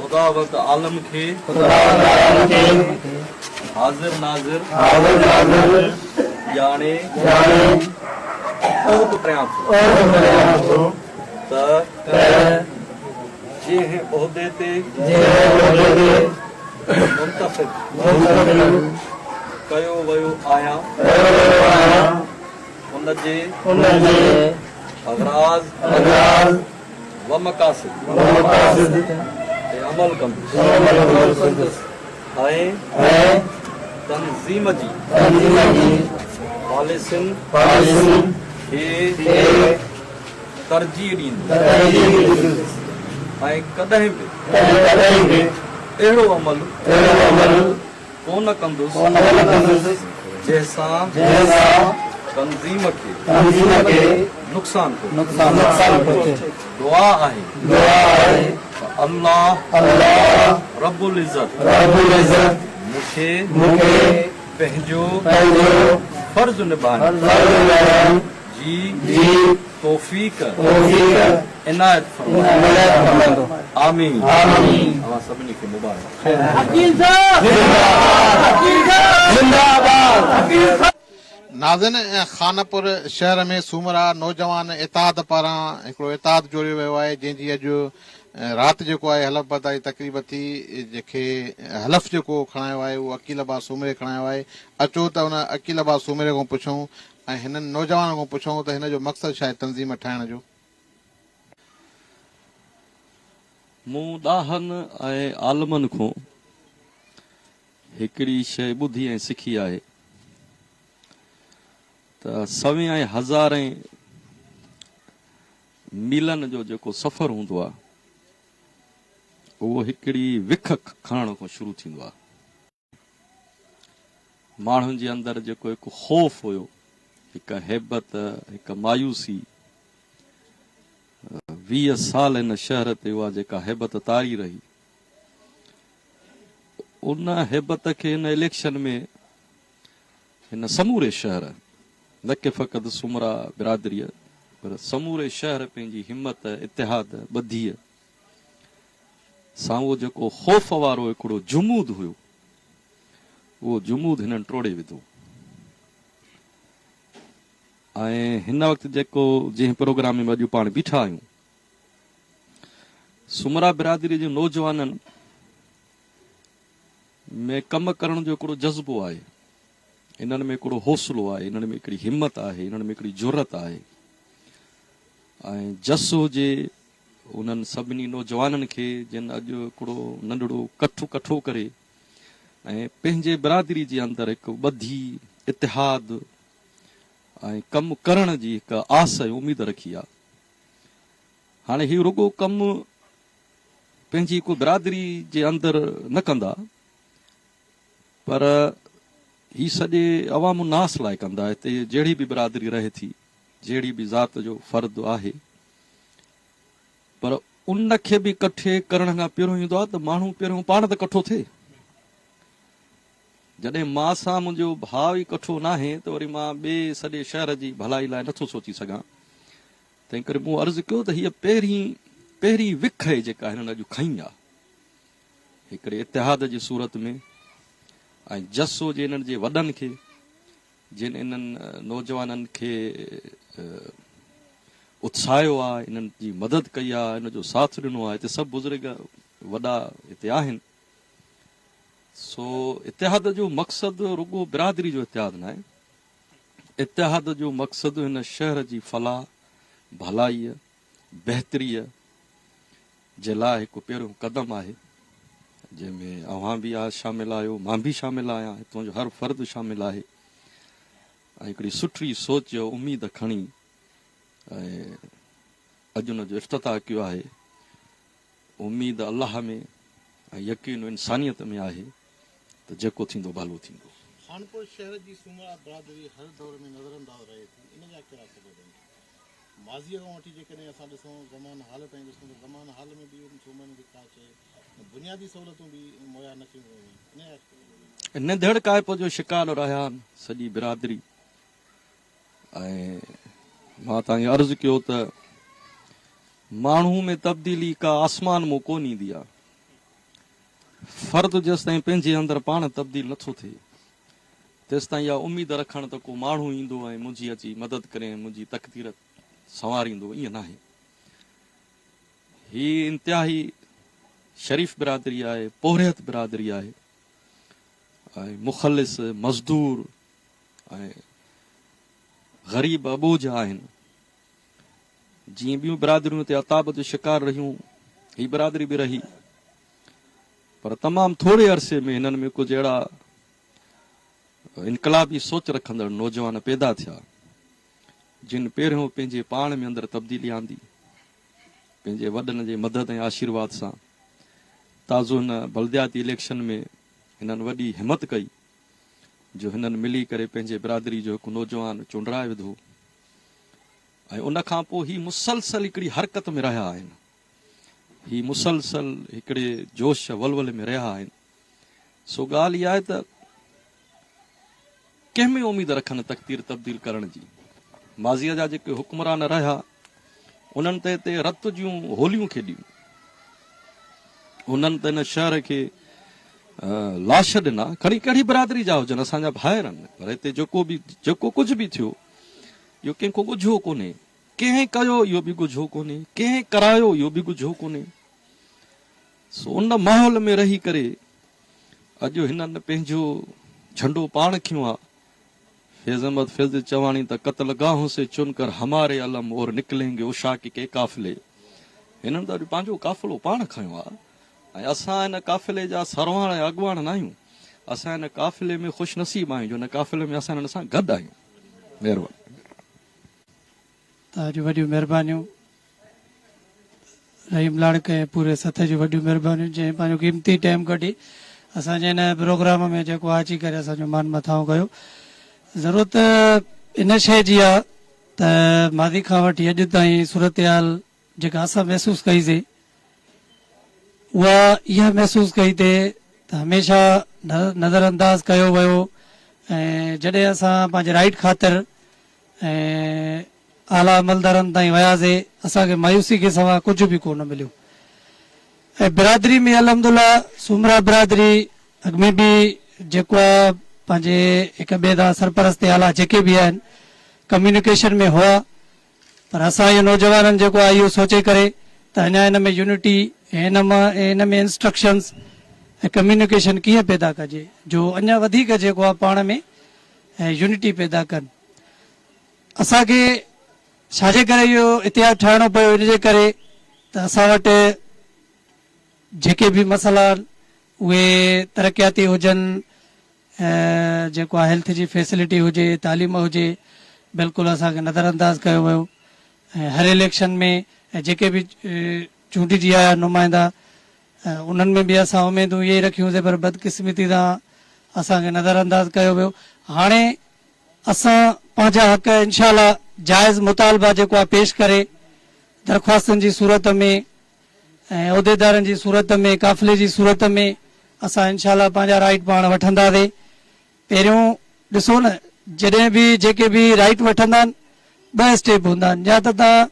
खुदावत आलम खे हाज़िर नाज़िर ॼाणे ओत करियां थो त जंहिं उहिदे ते मुंतखब कयो वियो आहियां उनजे अगराज़ व मक़ासिद ते अमल कंदुसि ऐं तंज़ीम जी पॉलिसियुनि खे तरजीह ॾींदुसि ऐं कॾहिं बि अहिड़ो अमल कोन कंदुसि जंहिंसां तंज़ीम खे नुक़सान पहुचे। दुआ आहे अल्लाह रब्बुल इज़्ज़त मूंखे पंहिंजो फर्ज़ निभाइण जी तौफ़ीक़ इनायत फरमाए। आमीन। अवां सभिनी खे मुबारक। नाज़िन, खानपुर शहर में सूमरा नौजवान इताद पारां हिकिड़ो इताद जोड़ियो वियो आहे, जंहिंजी अॼु राति जेको आहे हलफ़ बरदारी तक़रीब थी। जंहिंखे हलफ़ जेको खणायो आहे उहो अकील अब्बास सूमरे खणायो आहे। अचो त हुन अकील अब्बास सूमरे खां पुछूं ऐं हिननि नौजवाननि खां पुछूं त हिन जो मक़सदु छा आहे तंज़ीम ठाहिण जो। मूं ॾाहनि ऐं आलमनि खां हिकिड़ी शइ ॿुधी ऐं सिखी आहे त 100 ऐं 1000 मीलनि जो जेको सफ़र हूंदो आहे उहो हिकिड़ी विख खणण खां शुरू थींदो आहे। माण्हुनि जे अंदरि जेको हिकु ख़ौफ़ हुयो, हिकु हैबत, हिकु मायूसी, 20 साल हिन शहर ते उहा जेका हैबत तारी रही, उन हैबत खे हिन इलेक्शन में हिन समूरे शहर, न कि फ़क़ति सूमरा बिरादरीअ पर समूरे शहर पंहिंजी हिमत, इतिहाद, ॿधीअ सां उहो जेको ख़ौफ़ वारो हिकिड़ो जुमूद हुयो उहो जुमूद हिननि टोड़े विधो। ऐं हिन वक़्तु जेको जंहिं प्रोग्राम में अॼु पाण बीठा आहियूं, सूमरा बिरादरी जे नौजवाननि में कमु करण जो हिकिड़ो जज़्बो आहे, इन्हनि में हिकिड़ो हौसलो आहे, इन्हनि में हिकिड़ी हिमत आहे, इन्हनि में हिकिड़ी जुरत आहे। ऐं जस हुजे उन्हनि सभिनी नौजवाननि खे जिन अॼु हिकिड़ो नंढड़ो कठो करे ऐं पंहिंजे बिरादरी जे अंदरि हिकु ॿधी इतिहाद ऐं कमु करण जी हिकु आस ऐं उमेद रखी आहे। हाणे हीउ रुॻो कमु पंहिंजी हिकु बिरादरी जे अंदरि न कंदा, पर ही सॼे अवाम नास लाइ कंदा। हिते जहिड़ी बि बिरादरी रहे थी, जहिड़ी बि ज़ात जो फ़र्द आहे, पर उन खे बि कठे करण खां पहिरियों ईंदो आहे त माण्हू पहिरियों पाण त कठो थिए। जॾहिं मां सां मुंहिंजो भाउ ई कठो न आहे त वरी मां ॿिए सॼे शहर जी भलाई लाइ नथो सोची सघां। तंहिं करे मूं अर्ज़ु कयो त हीअ पहिरीं विख आहे जेका हिननि अॼु खईं आहे, हिकिड़े इतिहाद जी सूरत में ऐं जस हुजे हिननि जे वॾनि खे, जिन इन्हनि नौजवाननि खे उत्साहियो आहे, इन्हनि जी मदद कई आहे, इन जो साथ ॾिनो आहे। हिते सभु बुज़ुर्ग वॾा हिते आहिनि। सो इतिहाद जो मक़सदु रुॻो बिरादरी जो इतिहाद न आहे, इतिहाद जो मक़सदु हिन शहर जी फलाह, भलाईअ, बहितरीअ जे लाइ हिकु पहिरियों क़दम आहे, जंहिंमें अव्हां बि शामिल आहियो, मां बि शामिल आहियां, हितां जो हर फ़र्द शामिल आहे। ऐं हिकिड़ी सुठी सोच, उमेद खणी ऐं अॼु हुन जो इफ़्तिताह कयो आहे। उमेद अलाह में ऐं यकीन इंसानियत में आहे त जेको थींदो भलो थींदो। खानपुर शहर जी सूमरा बिरादरी हर दौर में नज़रअंदाज़ रहे थी, इन जा कहिड़ा सबब आहिनि? माज़ीअ खां वठी जेकॾहिं असां ॾिसूं ज़मान हाल ताईं ॾिसूं त ज़मान हाल में बि सूमरनि जी का शइ बुनियादी सहूलियतूं बि मुहैया न थियूं वयूं। नंढड़ काइप जो शिकार रहिया आहिनि सॼी बिरादरी। ऐं मां तव्हांखे अर्ज़ु कयो त माण्हू में तब्दीली का आसमान मां कोन ईंदी आहे। फ़र्द जेसि ताईं पंहिंजे अंदरि पाण तब्दील नथो थिए तेसि ताईं इहा उमेद रखण त को माण्हू ईंदो ऐं मुंहिंजी अची मदद करे मुंहिंजी तक़दीर संवारींदो, ईअं नाहे। ही इंतिहाई शरीफ़ बिरादरी आहे, पोहरियत बिरादरी आहे ऐं मुख़लिस मज़दूर ऐं ग़रीब अबोज आहिनि। जीअं ॿियूं बिरादरियूं ते अताब जो शिकार रहियूं, ही बिरादरी बि रही, पर तमामु थोरे अरसे में हिननि में कुझु अहिड़ा इनकलाबी सोच रखंदड़ नौजवान पैदा थिया जिन पहिरियों पंहिंजे पाण में अंदरि तब्दीली आंदी, पंहिंजे वॾनि जे मदद ऐं आशीर्वाद सां। ताज़ो हिन बल्दियाती इलेक्शन में हिननि वॾी हिमत कई जो हिननि मिली करे पंहिंजे बिरादरी जो हिकु नौजवान चूंडराए विधो ऐं उन खां पोइ ही मुसलसल हिकिड़ी हरकत में रहिया आहिनि, ही मुसलसल हिकिड़े जोश वलवल में रहिया आहिनि। सो ॻाल्हि इहा आहे त कंहिंमें उमेद रखनि तक़दीर तब्दील करण जी। माज़ीअ जा जेके हुक्मरान रहिया उन्हनि त हिते रत जूं होलियूं खेॾियूं, उन्हनि त हिन शहर खे लाश ॾिना, खणी कहिड़ी बिरादरी जा हुजनि, असांजा भाइर आहिनि, पर हिते जेको कुझु बि थियो इहो कंहिंखो ॻुझो कोन्हे, कंहिं कयो इहो बि ॻुझो कोन्हे, कंहिं करायो इहो बि ॻुझो कोन्हे। सो उन माहौल में रही करे अॼु हिननि पंहिंजो झंडो पाण खियो आहे। फैज़ अहमद फैज़ चवाणी त क़त्ल गाहों से चुनकर हमारे अलम और निकलेंगे उशाक के काफ़िले। हिननि त अॼु पंहिंजो काफ़िलो पाण खयो आहे ऐं असां हिन काफ़िले जा सरवाण ऐं अॻुवाण न आहियूं, असां हिन काफ़िले में ख़ुशि नसीब आहियूं जो हिन काफ़िले में असां हिननि सां गॾु आहियूं। महिरबानी। तव्हांजूं वॾियूं महिरबानियूं रहीम लाड़क ऐं पूरे सथ जूं वॾियूं महिरबानियूं जंहिं पंहिंजो क़ीमती टाइम कढी असांजे हिन प्रोग्राम में जेको अची करे असांजो मान मथां कयो। ज़रूरत इन शइ जी आहे त मादी खां वठी अॼु ताईं सूरत हाल जेका असां महसूसु कईसीं उहा इहा महसूसु कई थिए त हमेशह नज़र अंदाज़ कयो वियो ऐं जॾहिं असां पंहिंजे राइट ख़ातिर ऐं आला अमलदारनि ताईं वियासीं असांखे मायूसी खे सवाइ कुझु बि कोन मिलियो। ऐं बिरादरी में अलहमदुलिल्लाह सुमरा बिरादरी अॻ में बि जेको आहे पंहिंजे हिक ॿिए जा सरपरस्त आला जेके बि आहिनि कम्युनिकेशन में हुआ, पर असां इहो नौजवाननि जेको आहे इहो सोचे करे त अञा हिन में यूनिटी हिन में इंस्ट्रक्शन्स ऐं कम्युनिकेशन कीअं पैदा कजे जो अञा वधीक जेको आहे पाण में यूनिटी पैदा कनि। असांखे छाजे करे इहो इतिहास ठाहिणो पियो, इनजे करे त असां वटि जेके बि मसइला उहे तरक़ियाती हुजनि, जेको आहे हेल्थ जी फैसिलिटी हुजे, तालीम हुजे, बिल्कुलु असांखे नज़र अंदाज़ कयो वियो। ऐं हर इलेक्शन में जेके बि चूंडिजी आया नुमाइंदा उन्हनि में बि असां उमेदूं इहे ई रखियूंसीं, पर बदकिस्मती सां असांखे नज़र अंदाज़ कयो वियो। हाणे असां पंहिंजा हक़ इंशाअल्लाह जाइज़ मुतालबा जेको आहे पेश करे दरख़्वास्तनि जी सूरत में ऐं उहिदेदारनि जी सूरत में, काफ़िले जी सूरत में असां इंशाअल्लाह पंहिंजा राइट पाण वठंदासीं। पहिरियों ॾिसो न, जॾहिं बि जेके बि राइट वठंदा आहिनि ॿ स्टेप हूंदा आहिनि, या त तव्हां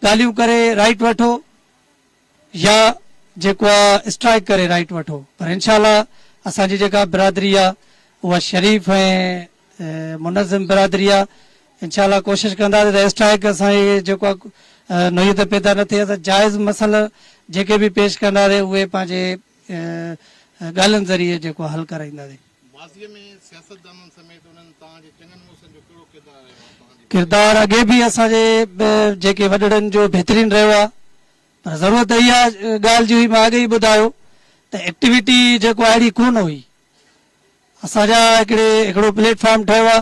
ॻाल्हियूं करे राइट वठो या जेको आहे स्ट्राइक करे राइट वठो। पर इंशाअल्लाह असांजी जेका बिरादरी आहे उहा शरीफ़ ऐं मुनज़्ज़म बिरादरी आहे। इंशाअल्लाह कोशिशि कंदासीं त स्ट्राइक असांजे जेको आहे नोयत पैदा न थिए। असां जाइज़ मसइला जेके बि पेश कंदासीं उहे पंहिंजे ॻाल्हियुनि ज़रिए जेको हल कराईंदासीं। किरदारु अॻे बि असांजे जेके वॾड़नि जो बहितरीन रहियो आहे, पर ज़रूरत इहा ॻाल्हि जी हुई, मां अॻे ई ॿुधायो त एक्टिविटी जेको अहिड़ी कोन हुई। असांजा हिकिड़ो प्लेटफॉर्म ठहियो आहे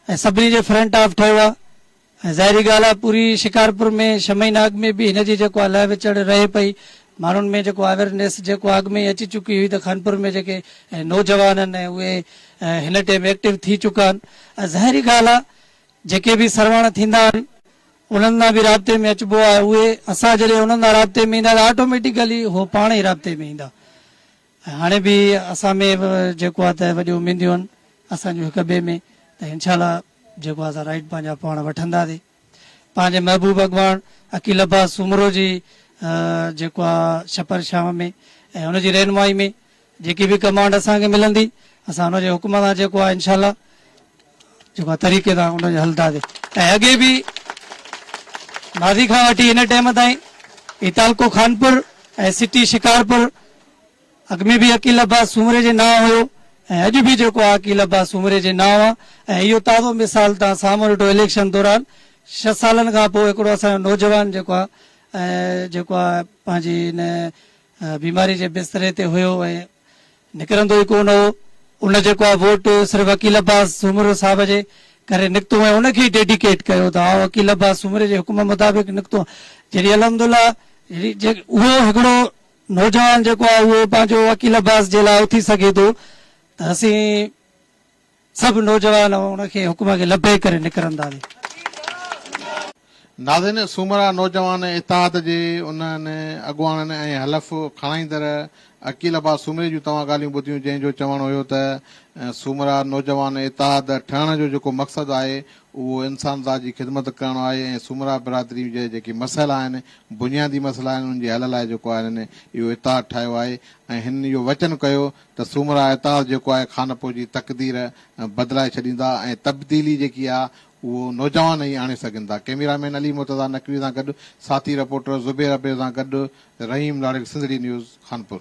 ऐं सभिनी जे फ्रंट ऑफ ठहियो आहे ऐं ज़ाहिरी ॻाल्हि आहे पूरी शिकारपुर में शमई नाग में बि हिनजी जेको आहे लह विचड़ रहे पई। माण्हुनि में जेको अवेयरनेस जेको अॻु में ई अची चुकी हुई त खानपुर में जेके नौजवान आहिनि उहे हिन टाइम एक्टिव थी चुका आहिनि। ऐं ज़ाहिरी ॻाल्हि आहे जेके बि सरवण थींदा आहिनि उन्हनि सां बि राब्ते में अचिबो आहे। उहे असां जॾहिं उन्हनि सां राब्ते में ईंदा त ऑटोमेटिकली उहो पाण ई राब्ते में ईंदा। ऐं हाणे बि असां में जेको आहे त वॾियूं उमेदियूं आहिनि असांजो हिक ॿिए में, त इनशाला जेको आहे असां राइट पंहिंजा पाण वठंदासीं। पंहिंजे महबूब अॻवान अकील अब्बास सूमरो जी जेको आहे छपर शाम में ऐं हुनजी रहनुमाई में जेकी बि कमांड असांखे मिलंदी असां हुनजे हुकुम सां जेको आहे इनशाला जेको आहे तरीक़े सां हुनखे हलंदासीं। ऐं अॻे बि मादी खां वठी हिन टाइम ताईं इतालको खानपुर ऐं सिटी शिकारपुर अॻ में बि अकील अब्बास सूमरे जे नाव हुयो ऐं अॼु बि जेको आहे अकील अब्बास सूमरे जे नाव आहे। ऐं इहो ताज़ो मिसाल तव्हां साम्हूं ॾिठो इलेक्शन दौरान 6 सालनि खां पोइ हिकिड़ो असांजो नौजवान जेको आहे जेको आहे पंहिंजी हिन बीमारी जे बिस्तरे ते हुयो ऐं निकिरंदो ई कोन हो। उन जेको आहे वोट सिर्फ़ु अकील अब्बास सूमरो साहिब जे करे निकितो ऐं उनखे ई डेडिकेट कयो त आओ अकील अब्बास सूमरे जे हुकुम मुताबिक़ निकितो। जॾहिं अलहमदुल्ला उहो हिकिड़ो नौजवान जेको आहे उहो पंहिंजो वकील अब्बास जे लाइ उथी सघे थो त असीं सभु नौजवान उनखे हुकुम खे लभे करे निकिरंदासीं। नाज़रीन, सूमरा नौजवान इताद जे उन्हनि अॻुवाननि ऐं हलफ़ खणाईंदड़ अकील अब्बास सूमरे जूं तव्हां ॻाल्हियूं ॿुधियूं, जंहिंजो चवणु हुयो त सूमरा नौजवान इताद ठहण जो जेको मक़सदु आहे उहो इंसानज़ात जी ख़िदमत करणु आहे ऐं सूमरा बिरादरी जे जेके मसइला आहिनि बुनियादी मसइला आहिनि उन्हनि जे हल लाइ जेको आहे हिन इहो इताद ठाहियो आहे ऐं हिन इहो वचन कयो त सूमरा इताद जेको आहे खानपुर जी तक़दीर बदिलाए छॾींदा ऐं तब्दीली जेकी आहे उहो नौजवान ई आणे सघंदा। कैमरामैन अली मुर्तज़ा नकवी सां गॾु साथी रिपोर्टर ज़ुबैर अबे सां गॾु रहीम लाड़े, सिंधड़ी न्यूज़, खानपुर।